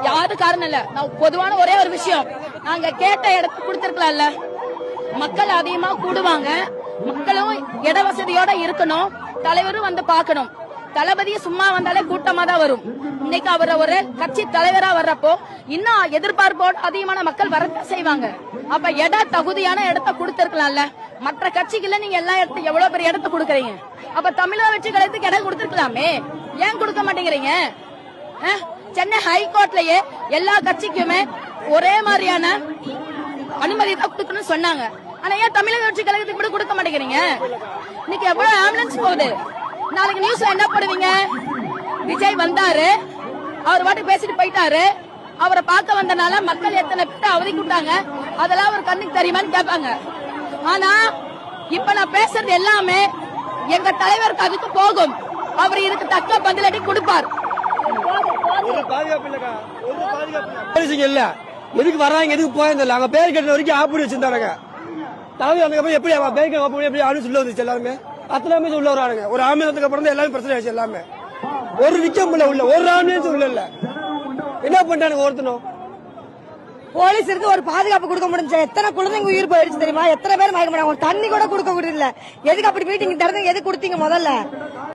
யாரு காரணம் இல்ல. நான் பொதுவான ஒரே ஒரு விஷயம், நாங்க கேட்ட இடத்துக்கு கொடுத்திருக்கலாம்ல. மக்கள் அதிகமா கூடுவாங்க, மக்களும் இட வசதியோட இருக்கணும், தலைவரும் வந்து பாக்கணும். தளபதி சும்மா வந்தாலே கூட்டமா தான் வரும். இன்னைக்கு அவர் ஒரு கட்சி தலைவரா வர்றப்போ இன்னும் எதிர்பார்ப்போடு அதிகமான மக்கள் வரத்தான் செய்வாங்க. அப்ப தகுதியான இடத்த கொடுத்திருக்கலாம்ல. மற்ற கட்சிகள்ல நீங்க எல்லா இடத்துக்கு எவ்வளவு பெரிய இடத்த கொடுக்கறீங்க. அப்ப தமிழக வெற்றி கழகத்துக்கு இடம் கொடுத்திருக்கலாமே, ஏன் கொடுக்க மாட்டேங்கிறீங்க? சென்னை ஹைகோர்ட்லயே எல்லா கட்சிக்குமே ஒரே மாதிரியான அனுமதி தான் கொடுக்கணும்னு சொன்னாங்க. ஆனா ஏன் தமிழக வெற்றி கழகத்துக்கு கூட கொடுக்க மாட்டேங்கிறீங்க? இன்னைக்கு எவ்வளவு ஆம்புலன்ஸ் போகுது. நாளைக்கு நியூஸ்ல என்ன போடுவீங்க? விஜய் வந்தாரு, அவர் பாட்டு பேசிட்டு போயிட்டாரு, அவரை பார்க்க வந்தனால மக்கள் எத்தனை பேர் அவதி கூட்டாங்க, அதெல்லாம் அவர் கண்ணுக்கு தெரியுமான்னு கேட்பாங்க. ஆனா இப்ப நான் பேசுறது எல்லாமே எங்க தலைவருக்கு அதுக்கு போகும். அவர் இதுக்கு தக்க பதிலடி கொடுப்பார். இல்ல எதுக்கு வர்றாங்க, எதுக்கு போயிருந்தல அங்க பேர் கட்டின வரைக்கும் ஆப்படி வச்சிருந்தாங்க. தலைவர் வந்ததுக்கு எப்படி பேர் கட்ட எப்படி ஆளு சொல்ல வந்துச்சு. எல்லாருமே அத்தனை உள்ள வரானுங்க. ஒரு ஆம்புலன்ஸுக்கு அப்புறம் தான் எல்லாமே பிரச்சனை ஆச்சு. எல்லாமே ஒரு நிச்சயம் உள்ள ஒரு ஆம்புலன்ஸ் உள்ள இல்ல. என்ன பண்றானுங்க ஒருத்தனும்? போலீஸுக்கு ஒரு பாதுகாப்பு கொடுக்க முடிஞ்சு எத்தனை குழந்தைங்க உயிர் போயிடுச்சு தெரியுமா? எத்தனை பேர் மயக்க மாட்டாங்க. தண்ணி கூட கொடுக்க முடியல. எதுக்கு அப்படி மீட்டிங் திறந்து எதுக்கு கொடுத்தீங்க முதல்ல?